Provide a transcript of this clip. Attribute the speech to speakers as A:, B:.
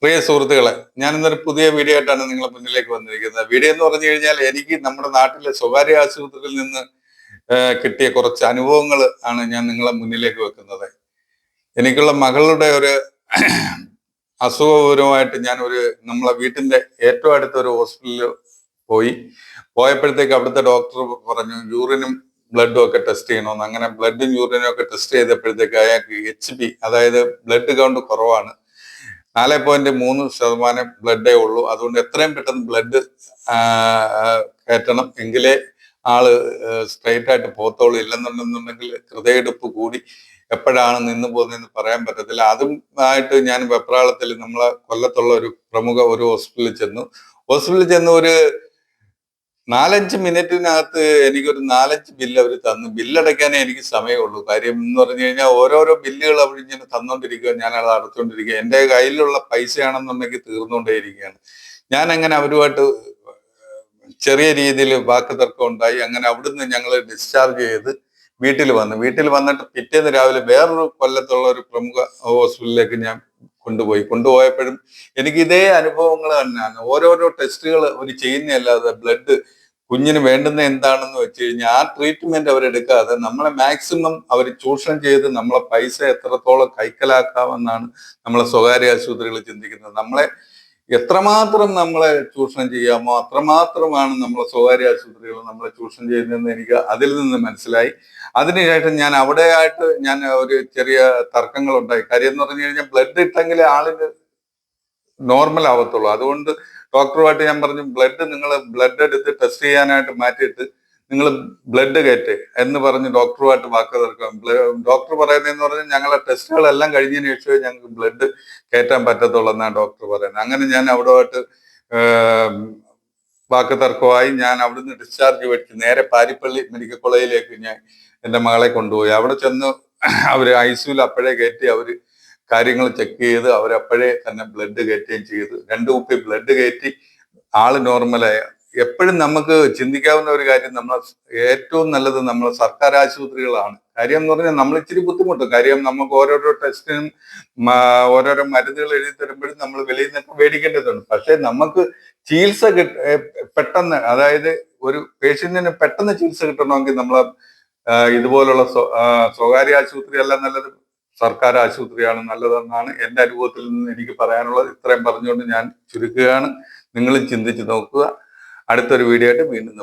A: പ്രിയ സുഹൃത്തുക്കളെ, ഞാൻ ഇന്നൊരു പുതിയ വീഡിയോ ആയിട്ടാണ് നിങ്ങളുടെ മുന്നിലേക്ക് വന്നിരിക്കുന്നത്. വീഡിയോ എന്ന് പറഞ്ഞു കഴിഞ്ഞാൽ എനിക്ക് നമ്മുടെ നാട്ടിലെ സ്വകാര്യ ആശുപത്രിയിൽ നിന്ന് കിട്ടിയ കുറച്ച് അനുഭവങ്ങൾ ആണ് ഞാൻ നിങ്ങളെ മുന്നിലേക്ക് വെക്കുന്നത്. എനിക്കുള്ള മകളുടെ ഒരു അസുഖപരമായിട്ട് ഞാൻ നമ്മളെ വീട്ടിന്റെ ഏറ്റവും അടുത്ത ഒരു ഹോസ്പിറ്റലിൽ പോയപ്പോഴത്തേക്ക് അവിടുത്തെ ഡോക്ടർ പറഞ്ഞു യൂറിനും ബ്ലഡും ഒക്കെ ടെസ്റ്റ് ചെയ്യണമെന്ന്. അങ്ങനെ ബ്ലഡും യൂറിനും ഒക്കെ ടെസ്റ്റ് ചെയ്തപ്പോഴത്തേക്ക് അയാൾക്ക് HP, അതായത് ബ്ലഡ് കൗണ്ട് കുറവാണ്. 4.3% ബ്ലഡേ ഉള്ളൂ. അതുകൊണ്ട് എത്രയും പെട്ടെന്ന് ബ്ലഡ് കയറ്റണം, എങ്കിലേ ആള് സ്ട്രെയിറ്റ് ആയിട്ട് പോത്തോളൂ. ഇല്ലെന്നുണ്ടെന്നുണ്ടെങ്കിൽ ഹൃദയമിടിപ്പ് കൂടി എപ്പോഴാണ് നിന്ന് പോകുന്നതെന്ന് പറയാൻ പറ്റത്തില്ല. അതുമായിട്ട് ഞാൻ വെപ്രാളത്തിൽ നമ്മളെ കൊല്ലത്തുള്ള ഒരു പ്രമുഖ ഒരു ഹോസ്പിറ്റലിൽ ചെന്ന് ഒരു 4-5 മിനിറ്റിനകത്ത് എനിക്കൊരു 4-5 ബില്ല് അവർ തന്നു. ബില്ലടയ്ക്കാനേ എനിക്ക് സമയമുള്ളൂ. കാര്യം എന്ന് പറഞ്ഞു കഴിഞ്ഞാൽ ഓരോരോ ബില്ലുകൾ അവർ ഇങ്ങനെ തന്നുകൊണ്ടിരിക്കുക, ഞാൻ അത് അടച്ചുകൊണ്ടിരിക്കുക. എൻ്റെ കയ്യിലുള്ള പൈസയാണെന്നുണ്ടെങ്കിൽ തീർന്നുകൊണ്ടേയിരിക്കുകയാണ്. ഞാൻ അങ്ങനെ അവരുമായിട്ട് ചെറിയ രീതിയിൽ വാക്ക് തർക്കം ഉണ്ടായി. അങ്ങനെ അവിടുന്ന് ഞങ്ങൾ ഡിസ്ചാർജ് ചെയ്ത് വീട്ടിൽ വന്നിട്ട് പിറ്റേന്ന് രാവിലെ വേറൊരു കൊല്ലത്തുള്ള ഒരു പ്രമുഖ ഹോസ്പിറ്റലിലേക്ക് ഞാൻ കൊണ്ടുപോയപ്പോഴും എനിക്ക് ഇതേ അനുഭവങ്ങൾ തന്നെയാണ്. ഓരോരോ ടെസ്റ്റുകൾ അവർ ചെയ്യുന്നതല്ലാതെ ബ്ലഡ് കുഞ്ഞിന് വേണ്ടുന്ന എന്താണെന്ന് വെച്ച് കഴിഞ്ഞാൽ ആ ട്രീറ്റ്മെന്റ് അവരെടുക്കാതെ നമ്മളെ മാക്സിമം അവർ ചൂഷണം ചെയ്ത് നമ്മളെ പൈസ എത്രത്തോളം കൈക്കലാക്കാമെന്നാണ് നമ്മളെ സ്വകാര്യ ആശുപത്രികൾ ചിന്തിക്കുന്നത്. നമ്മളെ എത്രമാത്രം നമ്മളെ ചൂഷണം ചെയ്യാമോ അത്രമാത്രമാണ് നമ്മളെ സ്വകാര്യ ആശുപത്രികൾ നമ്മളെ ചൂഷണം ചെയ്യുന്നതെന്ന് എനിക്ക് അതിൽ നിന്ന് മനസ്സിലായി. അതിനുശേഷം ഞാൻ ഒരു ചെറിയ തർക്കങ്ങൾ ഉണ്ടായി. കാര്യം എന്ന് പറഞ്ഞു കഴിഞ്ഞാൽ ബ്ലഡ് ഇട്ടെങ്കിലേ ആളിന് നോർമൽ ആവത്തുള്ളൂ. അതുകൊണ്ട് ഡോക്ടറുമായിട്ട് ഞാൻ പറഞ്ഞു, ബ്ലഡ് എടുത്ത് ടെസ്റ്റ് ചെയ്യാനായിട്ട് മാറ്റിയിട്ട് നിങ്ങൾ ബ്ലഡ് കയറ്റ് എന്ന് പറഞ്ഞ് ഡോക്ടറുമായിട്ട് വാക്ക് തർക്കം. ഡോക്ടർ പറയുന്നതെന്ന് പറഞ്ഞാൽ ഞങ്ങളെ ടെസ്റ്റുകളെല്ലാം കഴിഞ്ഞതിന് ശേഷമേ ഞങ്ങൾക്ക് ബ്ലഡ് കയറ്റാൻ പറ്റത്തുള്ളൂ എന്നാണ് ഡോക്ടർ പറയുന്നത്. അങ്ങനെ ഞാൻ അവിടെയായിട്ട് വാക്ക് തർക്കമായി. ഞാൻ അവിടുന്ന് ഡിസ്ചാർജ് മേടിച്ച് നേരെ പാരിപ്പള്ളി മെഡിക്കൽ കോളേജിലേക്ക് ഞാൻ എൻ്റെ മകളെ കൊണ്ടുപോയി. അവിടെ ചെന്ന് അവർ ICUവിൽ അപ്പോഴേ കയറ്റി അവർ കാര്യങ്ങൾ ചെക്ക് ചെയ്ത് അവരപ്പോഴേ തന്നെ ബ്ലഡ് കയറ്റുകയും ചെയ്തു. 2 കുപ്പി ബ്ലഡ് കയറ്റി ആള് നോർമലായ. എപ്പോഴും നമുക്ക് ചിന്തിക്കാവുന്ന ഒരു കാര്യം, ഏറ്റവും നല്ലത് നമ്മളെ സർക്കാർ ആശുപത്രികളാണ്. കാര്യം എന്ന് പറഞ്ഞാൽ നമ്മൾ ഇച്ചിരി ബുദ്ധിമുട്ടും. കാര്യം നമുക്ക് ഓരോരോ ടെസ്റ്റിനും ഓരോരോ മരുന്നുകൾ എഴുതി തരുമ്പോഴും നമ്മൾ വെളിയിൽ നിന്നൊക്കെ മേടിക്കേണ്ടതുണ്ട്. പക്ഷെ നമുക്ക് ചികിത്സ പെട്ടെന്ന്, അതായത് ഒരു പേഷ്യന്റിന് പെട്ടെന്ന് ചികിത്സ കിട്ടണമെങ്കിൽ നമ്മളെ ഇതുപോലുള്ള സ്വകാര്യ ആശുപത്രി അല്ല നല്ലത്, സർക്കാർ ആശുപത്രിയാണ് നല്ലതെന്നാണ് എൻ്റെ അനുഭവത്തിൽ നിന്ന് എനിക്ക് പറയാനുള്ളത്. ഇത്രയും പറഞ്ഞുകൊണ്ട് ഞാൻ ചുരുക്കുകയാണ്. നിങ്ങളും ചിന്തിച്ച് നോക്കുക. അടുത്തൊരു വീഡിയോ ആയിട്ട് വീണ്ടും